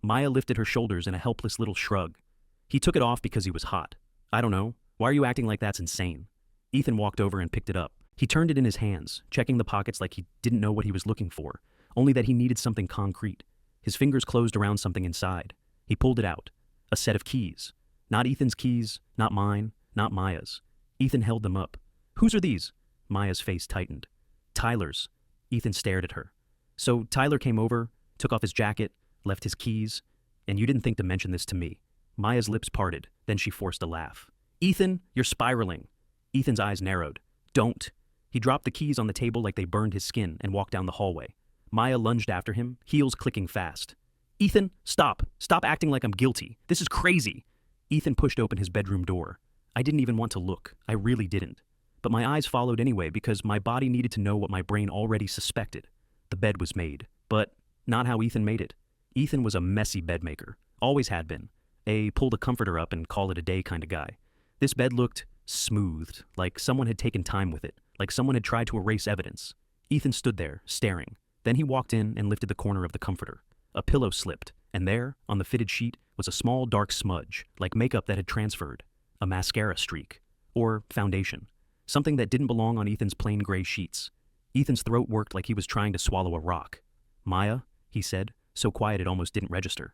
Maya lifted her shoulders in a helpless little shrug. "He took it off because he was hot. I don't know. Why are you acting like that's insane?" Ethan walked over and picked it up. He turned it in his hands, checking the pockets like he didn't know what he was looking for, only that he needed something concrete. His fingers closed around something inside. He pulled it out. A set of keys. Not Ethan's keys, not mine, not Maya's. Ethan held them up. "Whose are these?" Maya's face tightened. "Tyler's." Ethan stared at her. "So Tyler came over, took off his jacket, left his keys, and you didn't think to mention this to me." Maya's lips parted, then she forced a laugh. "Ethan, you're spiraling." Ethan's eyes narrowed. "Don't." He dropped the keys on the table like they burned his skin and walked down the hallway. Maya lunged after him, heels clicking fast. "Ethan, stop. Stop acting like I'm guilty. This is crazy." Ethan pushed open his bedroom door. I didn't even want to look. I really didn't. But my eyes followed anyway because my body needed to know what my brain already suspected. The bed was made, but not how Ethan made it. Ethan was a messy bedmaker. Always had been. A pull the comforter up and call it a day kind of guy. This bed looked smoothed, like someone had taken time with it, like someone had tried to erase evidence. Ethan stood there, staring. Then he walked in and lifted the corner of the comforter. A pillow slipped, and there, on the fitted sheet, was a small dark smudge, like makeup that had transferred. A mascara streak. Or foundation. Something that didn't belong on Ethan's plain gray sheets. Ethan's throat worked like he was trying to swallow a rock. "Maya," he said, so quiet it almost didn't register.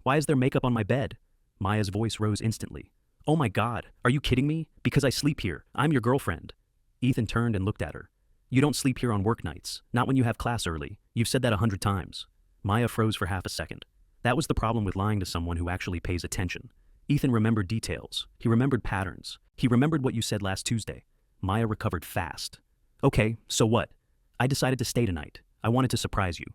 "Why is there makeup on my bed?" Maya's voice rose instantly. "Oh my God, are you kidding me? Because I sleep here. I'm your girlfriend." Ethan turned and looked at her. "You don't sleep here on work nights. Not when you have class early. You've said that 100 times. Maya froze for half a second. That was the problem with lying to someone who actually pays attention. Ethan remembered details. He remembered patterns. He remembered what you said last Tuesday. Maya recovered fast. Okay, so what? I decided to stay tonight. I wanted to surprise you.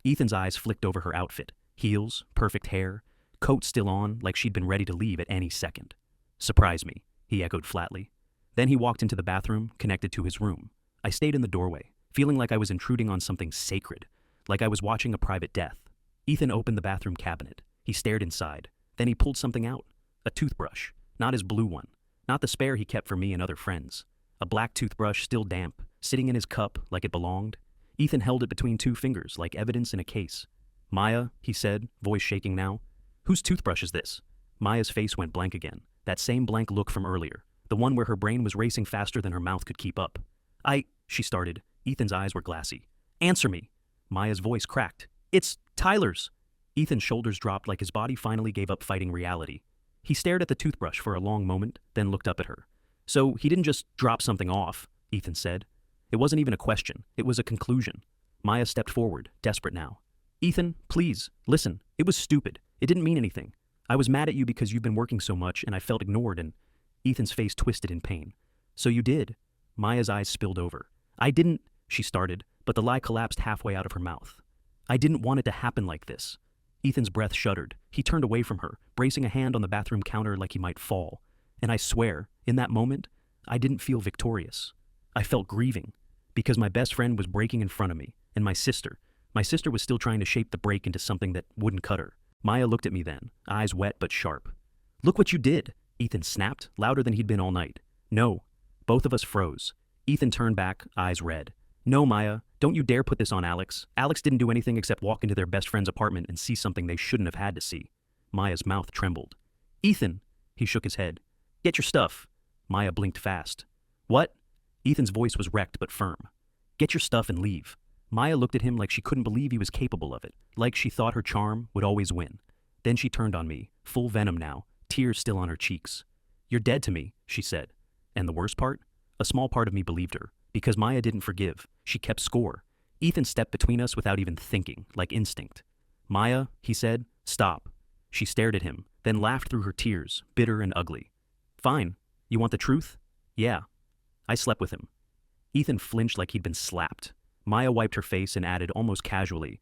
Ethan's eyes flicked over her outfit. Heels, perfect hair, coat still on like she'd been ready to leave at any second. Surprise me, he echoed flatly. Then he walked into the bathroom, connected to his room. I stayed in the doorway, feeling like I was intruding on something sacred, like I was watching a private death. Ethan opened the bathroom cabinet. He stared inside. Then he pulled something out. A toothbrush. Not his blue one. Not the spare he kept for me and other friends. A black toothbrush, still damp, sitting in his cup like it belonged. Ethan held it between two fingers, like evidence in a case. Maya, he said, voice shaking now. Whose toothbrush is this? Maya's face went blank again. That same blank look from earlier. The one where her brain was racing faster than her mouth could keep up. She started. Ethan's eyes were glassy. Answer me. Maya's voice cracked. It's Tyler's. Ethan's shoulders dropped like his body finally gave up fighting reality. He stared at the toothbrush for a long moment, then looked up at her. So he didn't just drop something off, Ethan said. It wasn't even a question. It was a conclusion. Maya stepped forward, desperate now. Ethan, please, listen. It was stupid. It didn't mean anything. I was mad at you because you've been working so much and I felt ignored and… Ethan's face twisted in pain. So you did? Maya's eyes spilled over. I didn't, she started, but the lie collapsed halfway out of her mouth. I didn't want it to happen like this. Ethan's breath shuddered. He turned away from her, bracing a hand on the bathroom counter like he might fall. And I swear, in that moment, I didn't feel victorious. I felt grieving, because my best friend was breaking in front of me, and my sister was still trying to shape the break into something that wouldn't cut her. Maya looked at me then, eyes wet but sharp. Look what you did, Ethan snapped, louder than he'd been all night. No. Both of us froze. Ethan turned back, eyes red. No, Maya, don't you dare put this on Alex. Alex didn't do anything except walk into their best friend's apartment and see something they shouldn't have had to see. Maya's mouth trembled. Ethan, he shook his head. Get your stuff. Maya blinked fast. What? Ethan's voice was wrecked but firm. Get your stuff and leave. Maya looked at him like she couldn't believe he was capable of it, like she thought her charm would always win. Then she turned on me, full venom now, tears still on her cheeks. You're dead to me, she said. And the worst part? A small part of me believed her, because Maya didn't forgive. She kept score. Ethan stepped between us without even thinking, like instinct. Maya, he said, stop. She stared at him, then laughed through her tears, bitter and ugly. Fine. You want the truth? Yeah. I slept with him. Ethan flinched like he'd been slapped. Maya wiped her face and added almost casually,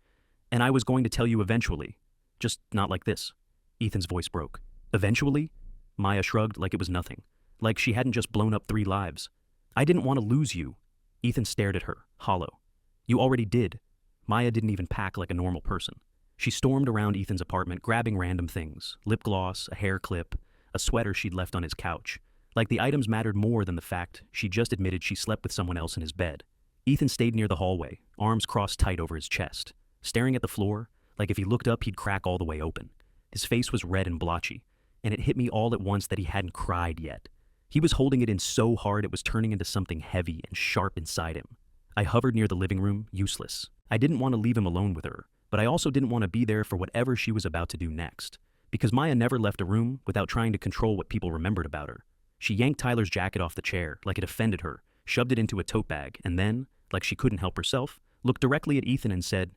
and I was going to tell you eventually. Just not like this. Ethan's voice broke. Eventually? Maya shrugged like it was nothing, like she hadn't just blown up 3 lives. I didn't want to lose you. Ethan stared at her, hollow. You already did. Maya didn't even pack like a normal person. She stormed around Ethan's apartment, grabbing random things, lip gloss, a hair clip, a sweater she'd left on his couch, like the items mattered more than the fact she just admitted she slept with someone else in his bed. Ethan stayed near the hallway, arms crossed tight over his chest, staring at the floor, like if he looked up he'd crack all the way open. His face was red and blotchy, and it hit me all at once that he hadn't cried yet. He was holding it in so hard it was turning into something heavy and sharp inside him. I hovered near the living room, useless. I didn't want to leave him alone with her, but I also didn't want to be there for whatever she was about to do next, because Maya never left a room without trying to control what people remembered about her. She yanked Tyler's jacket off the chair like it offended her, shoved it into a tote bag, and then, like she couldn't help herself, looked directly at Ethan and said,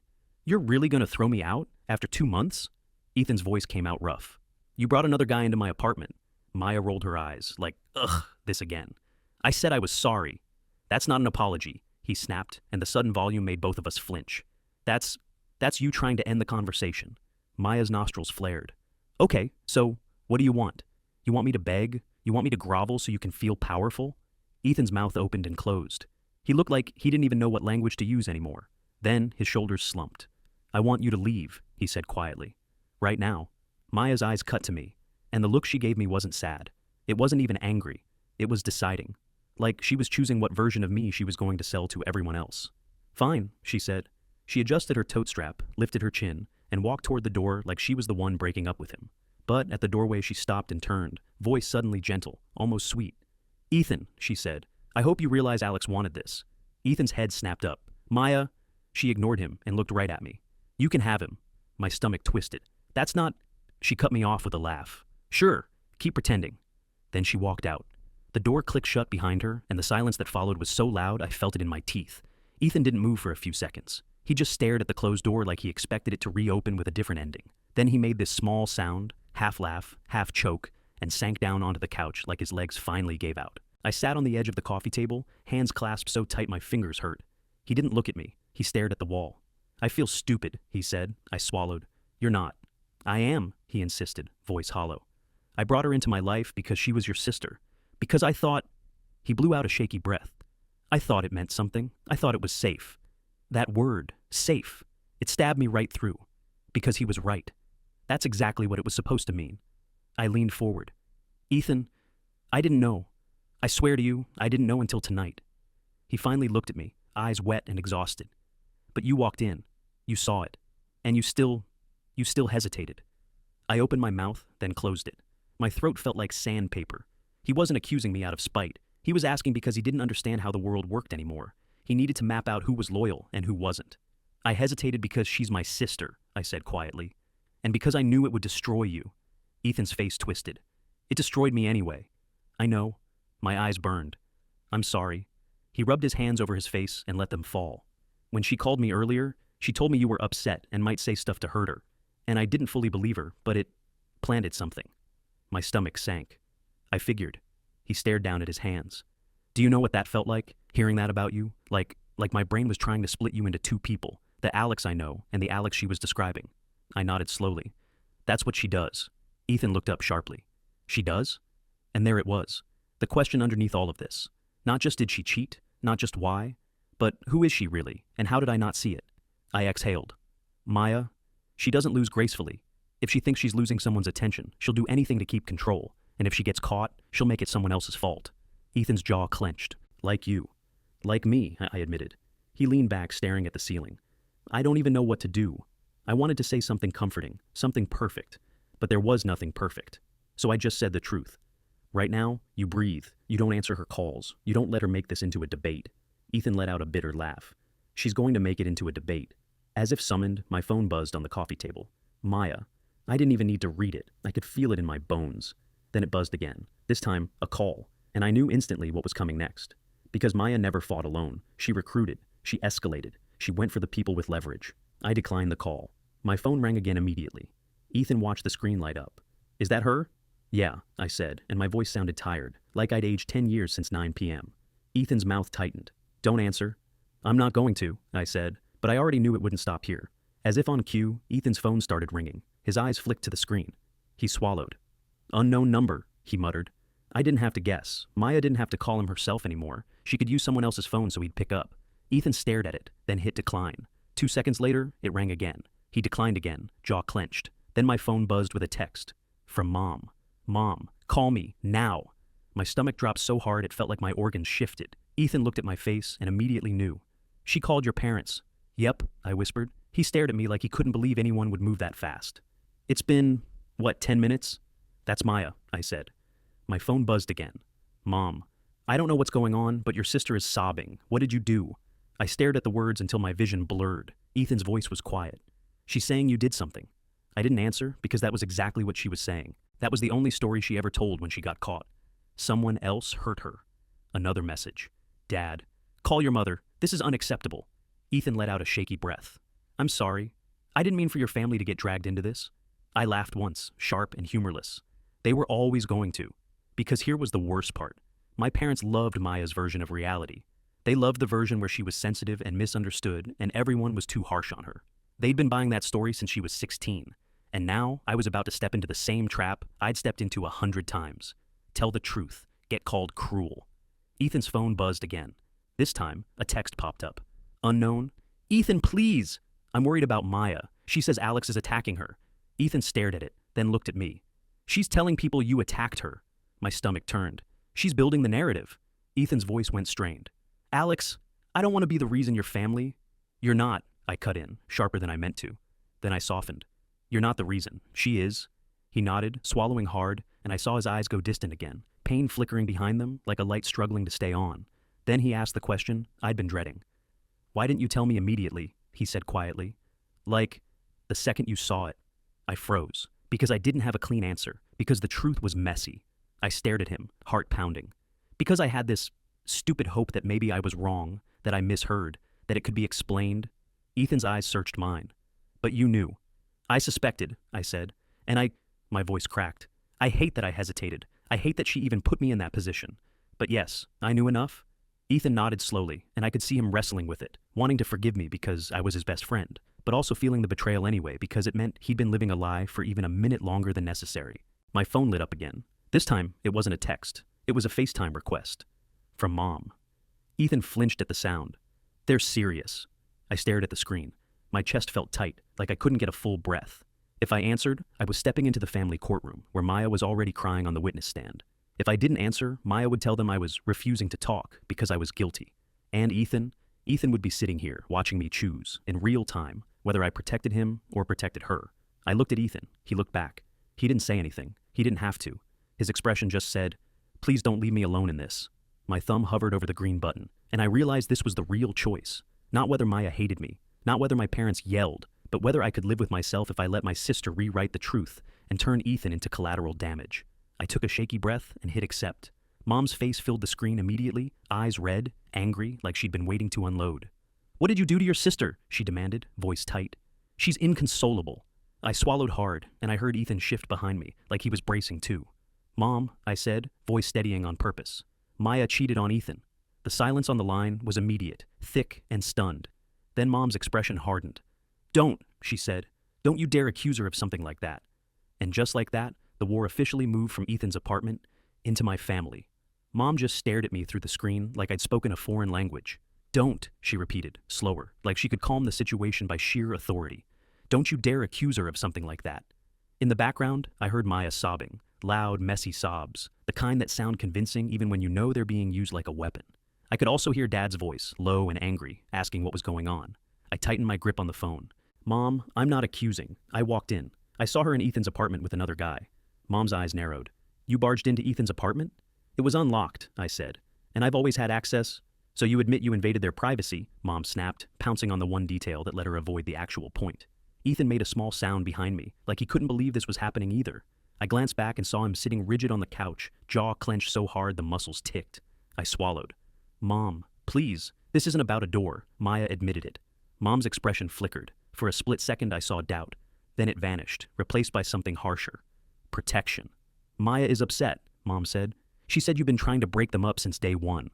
You're really going to throw me out after 2 months? Ethan's voice came out rough. You brought another guy into my apartment. Maya rolled her eyes, like, ugh, this again. I said I was sorry. That's not an apology, he snapped, and the sudden volume made both of us flinch. That's you trying to end the conversation. Maya's nostrils flared. Okay, so what do you want? You want me to beg? You want me to grovel so you can feel powerful? Ethan's mouth opened and closed. He looked like he didn't even know what language to use anymore. Then his shoulders slumped. I want you to leave, he said quietly. Right now. Maya's eyes cut to me, and the look she gave me wasn't sad. It wasn't even angry. It was deciding. Like she was choosing what version of me she was going to sell to everyone else. Fine, she said. She adjusted her tote strap, lifted her chin, and walked toward the door like she was the one breaking up with him. But at the doorway she stopped and turned, voice suddenly gentle, almost sweet. Ethan, she said, I hope you realize Alex wanted this. Ethan's head snapped up. Maya, she ignored him and looked right at me. You can have him. My stomach twisted. That's not… She cut me off with a laugh. Sure, keep pretending. Then she walked out. The door clicked shut behind her, and the silence that followed was so loud I felt it in my teeth. Ethan didn't move for a few seconds. He just stared at the closed door like he expected it to reopen with a different ending. Then he made this small sound, half laugh, half choke, and sank down onto the couch like his legs finally gave out. I sat on the edge of the coffee table, hands clasped so tight my fingers hurt. He didn't look at me. He stared at the wall. I feel stupid, he said. I swallowed. You're not. I am, he insisted, voice hollow. I brought her into my life because she was your sister. Because I thought... He blew out a shaky breath. I thought it meant something. I thought it was safe. That word, safe, it stabbed me right through. Because he was right. That's exactly what it was supposed to mean. I leaned forward. Ethan, I didn't know. I swear to you, I didn't know until tonight. He finally looked at me, eyes wet and exhausted. But you walked in. You saw it. And you still hesitated. I opened my mouth, then closed it. My throat felt like sandpaper. He wasn't accusing me out of spite. He was asking because he didn't understand how the world worked anymore. He needed to map out who was loyal and who wasn't. I hesitated because she's my sister, I said quietly. And because I knew it would destroy you. Ethan's face twisted. It destroyed me anyway. I know. My eyes burned. I'm sorry. He rubbed his hands over his face and let them fall. When she called me earlier, she told me you were upset and might say stuff to hurt her. And I didn't fully believe her, but it planted something. My stomach sank. I figured. He stared down at his hands. Do you know what that felt like, hearing that about you? Like my brain was trying to split you into two people, the Alex I know and the Alex she was describing. I nodded slowly. That's what she does. Ethan looked up sharply. She does? And there it was. The question underneath all of this. Not just did she cheat, not just why, but who is she really, and how did I not see it? I exhaled. Maya, she doesn't lose gracefully. If she thinks she's losing someone's attention, she'll do anything to keep control, and if she gets caught, she'll make it someone else's fault. Ethan's jaw clenched. Like you. Like me, I admitted. He leaned back, staring at the ceiling. I don't even know what to do. I wanted to say something comforting, something perfect, but there was nothing perfect. So I just said the truth. Right now, you breathe. You don't answer her calls. You don't let her make this into a debate. Ethan let out a bitter laugh. She's going to make it into a debate. As if summoned, my phone buzzed on the coffee table. Maya. I didn't even need to read it. I could feel it in my bones. Then it buzzed again. This time, a call. And I knew instantly what was coming next. Because Maya never fought alone. She recruited. She escalated. She went for the people with leverage. I declined the call. My phone rang again immediately. Ethan watched the screen light up. Is that her? Yeah, I said, and my voice sounded tired, like I'd aged 10 years since 9 p.m. Ethan's mouth tightened. Don't answer. I'm not going to, I said, but I already knew it wouldn't stop here. As if on cue, Ethan's phone started ringing. His eyes flicked to the screen. He swallowed. Unknown number, he muttered. I didn't have to guess. Maya didn't have to call him herself anymore. She could use someone else's phone so he'd pick up. Ethan stared at it, then hit decline. 2 seconds later, it rang again. He declined again, jaw clenched. Then my phone buzzed with a text. From Mom. Mom, call me, now. My stomach dropped so hard it felt like my organs shifted. Ethan looked at my face and immediately knew. She called your parents. Yep, I whispered. He stared at me like he couldn't believe anyone would move that fast. It's been, 10 minutes? That's Maya, I said. My phone buzzed again. Mom, I don't know what's going on, but your sister is sobbing. What did you do? I stared at the words until my vision blurred. Ethan's voice was quiet. She's saying you did something. I didn't answer because that was exactly what she was saying. That was the only story she ever told when she got caught. Someone else hurt her. Another message. Dad, call your mother. This is unacceptable. Ethan let out a shaky breath. I'm sorry. I didn't mean for your family to get dragged into this. I laughed once, sharp and humorless. They were always going to. Because here was the worst part. My parents loved Maya's version of reality. They loved the version where she was sensitive and misunderstood and everyone was too harsh on her. They'd been buying that story since she was 16. And now I was about to step into the same trap I'd stepped into 100 times. Tell the truth. Get called cruel. Ethan's phone buzzed again. This time, a text popped up. Unknown. Ethan, please. I'm worried about Maya. She says Alex is attacking her. Ethan stared at it, then looked at me. She's telling people you attacked her. My stomach turned. She's building the narrative. Ethan's voice went strained. Alex, I don't want to be the reason your family... You're not, I cut in, sharper than I meant to. Then I softened. You're not the reason. She is. He nodded, swallowing hard, and I saw his eyes go distant again, pain flickering behind them like a light struggling to stay on. Then he asked the question I'd been dreading. Why didn't you tell me immediately? He said quietly. Like, the second you saw it. I froze, because I didn't have a clean answer, because the truth was messy. I stared at him, heart pounding. Because I had this stupid hope that maybe I was wrong, that I misheard, that it could be explained. Ethan's eyes searched mine. But you knew. I suspected, I said, and my voice cracked. I hate that I hesitated. I hate that she even put me in that position. But yes, I knew enough. Ethan nodded slowly, and I could see him wrestling with it, wanting to forgive me because I was his best friend, but also feeling the betrayal anyway because it meant he'd been living a lie for even a minute longer than necessary. My phone lit up again. This time, it wasn't a text. It was a FaceTime request. From Mom. Ethan flinched at the sound. They're serious. I stared at the screen. My chest felt tight, like I couldn't get a full breath. If I answered, I was stepping into the family courtroom, where Maya was already crying on the witness stand. If I didn't answer, Maya would tell them I was refusing to talk because I was guilty. And Ethan would be sitting here, watching me choose, in real time, whether I protected him or protected her. I looked at Ethan. He looked back. He didn't say anything. He didn't have to. His expression just said, "Please don't leave me alone in this." My thumb hovered over the green button, and I realized this was the real choice. Not whether Maya hated me, not whether my parents yelled, but whether I could live with myself if I let my sister rewrite the truth and turn Ethan into collateral damage. I took a shaky breath and hit accept. Mom's face filled the screen immediately, eyes red, angry, like she'd been waiting to unload. "What did you do to your sister?" she demanded, voice tight. "She's inconsolable." I swallowed hard, and I heard Ethan shift behind me, like he was bracing too. "Mom," I said, voice steadying on purpose. "Maya cheated on Ethan." The silence on the line was immediate, thick and stunned. Then Mom's expression hardened. "Don't," she said. "Don't you dare accuse her of something like that." And just like that, the war officially moved from Ethan's apartment into my family. Mom just stared at me through the screen like I'd spoken a foreign language. "Don't," she repeated, slower, like she could calm the situation by sheer authority. "Don't you dare accuse her of something like that." In the background, I heard Maya sobbing, loud, messy sobs, the kind that sound convincing even when you know they're being used like a weapon. I could also hear Dad's voice, low and angry, asking what was going on. I tightened my grip on the phone. "Mom, I'm not accusing. I walked in. I saw her in Ethan's apartment with another guy." Mom's eyes narrowed. "You barged into Ethan's apartment?" "It was unlocked," I said. "And I've always had access." "So you admit you invaded their privacy?" Mom snapped, pouncing on the one detail that let her avoid the actual point. Ethan made a small sound behind me, like he couldn't believe this was happening either. I glanced back and saw him sitting rigid on the couch, jaw clenched so hard the muscles ticked. I swallowed. "Mom, please, this isn't about a door." Maya admitted it. Mom's expression flickered. For a split second I saw doubt. Then it vanished, replaced by something harsher. Protection. "Maya is upset," Mom said. "She said you've been trying to break them up since day one."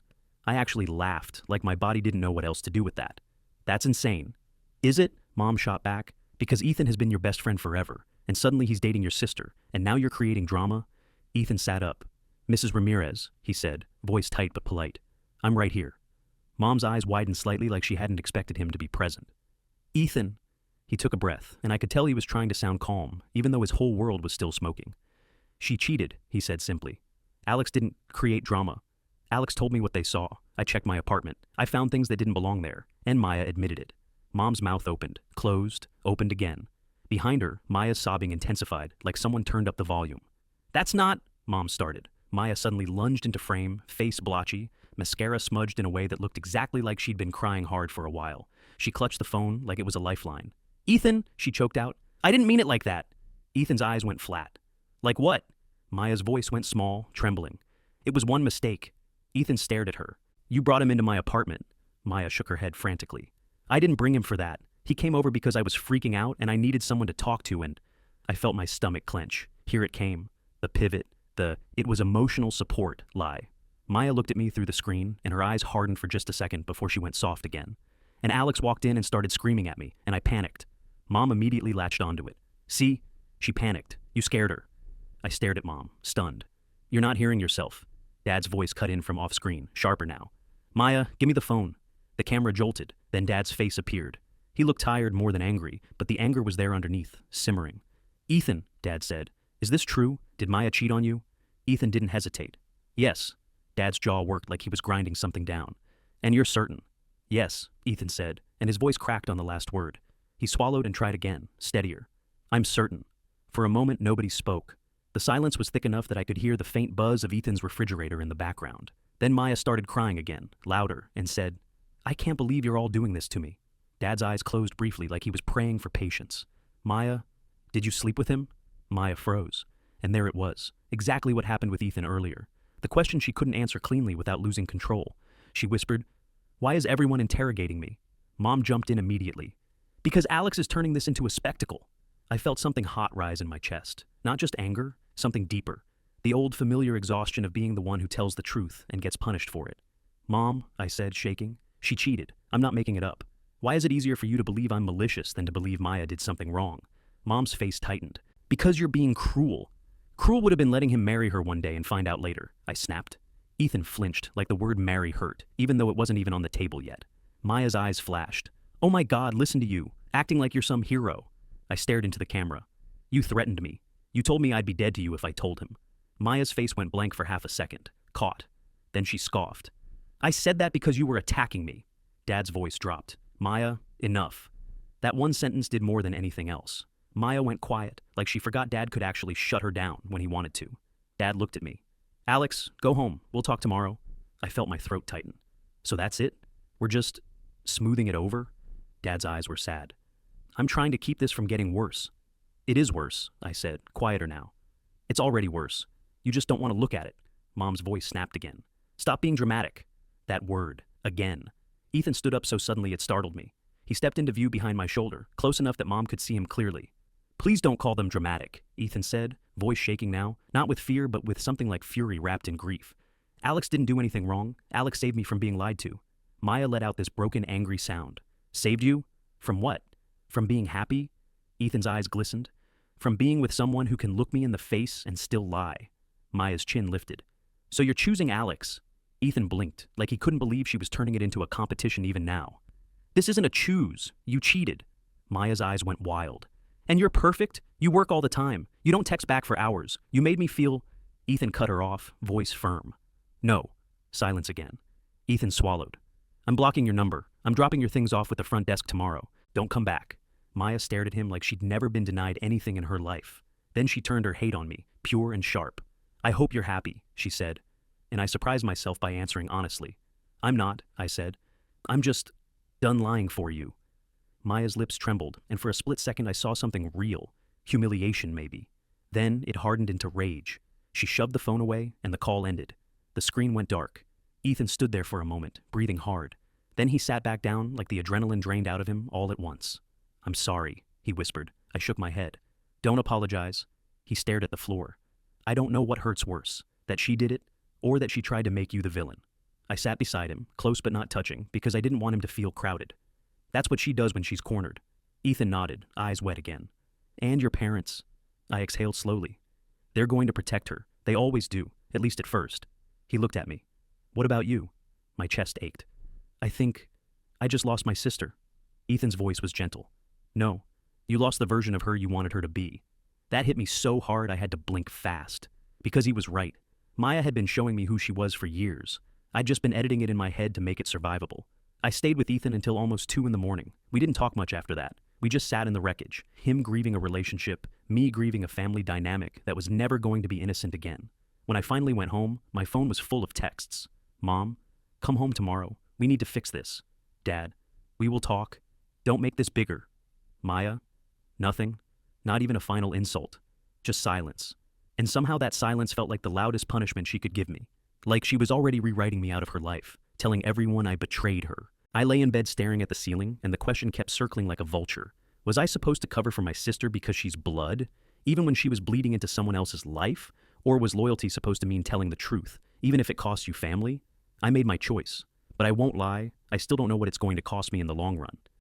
I actually laughed, like my body didn't know what else to do with that. "That's insane." "Is it?" Mom shot back. "Because Ethan has been your best friend forever, and suddenly he's dating your sister, and now you're creating drama?" Ethan sat up. "Mrs. Ramirez," he said, voice tight but polite. "I'm right here." Mom's eyes widened slightly like she hadn't expected him to be present. "Ethan." He took a breath, and I could tell he was trying to sound calm, even though his whole world was still smoking. "She cheated," he said simply. "Alex didn't create drama. Alex told me what they saw. I checked my apartment. I found things that didn't belong there, and Maya admitted it." Mom's mouth opened, closed, opened again. Behind her, Maya's sobbing intensified, like someone turned up the volume. "That's not," Mom started. Maya suddenly lunged into frame, face blotchy, mascara smudged in a way that looked exactly like she'd been crying hard for a while. She clutched the phone like it was a lifeline. "Ethan," she choked out. "I didn't mean it like that." Ethan's eyes went flat. "Like what?" Maya's voice went small, trembling. "It was one mistake." Ethan stared at her. "You brought him into my apartment." Maya shook her head frantically. "I didn't bring him for that. He came over because I was freaking out and I needed someone to talk to, and..." I felt my stomach clench. Here it came. The pivot. "It was emotional support" lie. Maya looked at me through the screen, and her eyes hardened for just a second before she went soft again. "And Alex walked in and started screaming at me, and I panicked." Mom immediately latched onto it. "See? She panicked. You scared her." I stared at Mom, stunned. "You're not hearing yourself." Dad's voice cut in from off-screen, sharper now. "Maya, give me the phone." The camera jolted, then Dad's face appeared. He looked tired more than angry, but the anger was there underneath, simmering. "Ethan," Dad said, "is this true? Did Maya cheat on you?" Ethan didn't hesitate. "Yes." Dad's jaw worked like he was grinding something down. "And you're certain?" "Yes," Ethan said, and his voice cracked on the last word. He swallowed and tried again, steadier. "I'm certain." For a moment, nobody spoke. The silence was thick enough that I could hear the faint buzz of Ethan's refrigerator in the background. Then Maya started crying again, louder, and said, "I can't believe you're all doing this to me." Dad's eyes closed briefly like he was praying for patience. "Maya, did you sleep with him?" Maya froze. And there it was, exactly what happened with Ethan earlier. The question she couldn't answer cleanly without losing control. She whispered, "Why is everyone interrogating me?" Mom jumped in immediately. "Because Alex is turning this into a spectacle." I felt something hot rise in my chest. Not just anger, something deeper. The old familiar exhaustion of being the one who tells the truth and gets punished for it. Mom, I said, shaking. She cheated. I'm not making it up. Why is it easier for you to believe I'm malicious than to believe Maya did something wrong? Mom's face tightened. Because you're being cruel. Cruel would have been letting him marry her one day and find out later, I snapped. Ethan flinched, like the word marry hurt, even though it wasn't even on the table yet. Maya's eyes flashed. Oh my God, listen to you, acting like you're some hero. I stared into the camera. You threatened me. You told me I'd be dead to you if I told him. Maya's face went blank for half a second, caught. Then she scoffed. I said that because you were attacking me. Dad's voice dropped. Maya, enough. That one sentence did more than anything else. Maya went quiet, like she forgot Dad could actually shut her down when he wanted to. Dad looked at me. Alex, go home. We'll talk tomorrow. I felt my throat tighten. So that's it? We're just smoothing it over? Dad's eyes were sad. I'm trying to keep this from getting worse. It is worse, I said, quieter now. It's already worse. You just don't want to look at it. Mom's voice snapped again. Stop being dramatic. That word, again. Ethan stood up so suddenly it startled me. He stepped into view behind my shoulder, close enough that Mom could see him clearly. Please don't call them dramatic, Ethan said, voice shaking now, not with fear but with something like fury wrapped in grief. Alex didn't do anything wrong. Alex saved me from being lied to. Maya let out this broken, angry sound. Saved you? From what? From being happy? Ethan's eyes glistened. From being with someone who can look me in the face and still lie. Maya's chin lifted. So you're choosing Alex? Ethan blinked, like he couldn't believe she was turning it into a competition even now. This isn't a choose. You cheated. Maya's eyes went wild. And you're perfect? You work all the time. You don't text back for hours. You made me feel... Ethan cut her off, voice firm. No. Silence again. Ethan swallowed. I'm blocking your number. I'm dropping your things off with the front desk tomorrow. Don't come back. Maya stared at him like she'd never been denied anything in her life. Then she turned her hate on me, pure and sharp. I hope you're happy, she said. And I surprised myself by answering honestly. I'm not, I said. I'm just done lying for you. Maya's lips trembled, and for a split second I saw something real. Humiliation, maybe. Then it hardened into rage. She shoved the phone away, and the call ended. The screen went dark. Ethan stood there for a moment, breathing hard. Then he sat back down like the adrenaline drained out of him all at once. I'm sorry, he whispered. I shook my head. Don't apologize. He stared at the floor. I don't know what hurts worse, that she did it, or that she tried to make you the villain. I sat beside him, close but not touching, because I didn't want him to feel crowded. That's what she does when she's cornered. Ethan nodded, eyes wet again. And your parents. I exhaled slowly. They're going to protect her. They always do, at least at first. He looked at me. What about you? My chest ached. I think I just lost my sister. Ethan's voice was gentle. No, you lost the version of her you wanted her to be. That hit me so hard I had to blink fast. Because he was right. Maya had been showing me who she was for years. I'd just been editing it in my head to make it survivable. I stayed with Ethan until almost 2 a.m. We didn't talk much after that. We just sat in the wreckage, him grieving a relationship, me grieving a family dynamic that was never going to be innocent again. When I finally went home, my phone was full of texts. Mom, come home tomorrow. We need to fix this. Dad, we will talk. Don't make this bigger. Maya, nothing. Not even a final insult. Just silence. And somehow that silence felt like the loudest punishment she could give me. Like she was already rewriting me out of her life, telling everyone I betrayed her. I lay in bed staring at the ceiling, and the question kept circling like a vulture. Was I supposed to cover for my sister because she's blood, even when she was bleeding into someone else's life? Or was loyalty supposed to mean telling the truth, even if it cost you family? I made my choice. But I won't lie, I still don't know what it's going to cost me in the long run.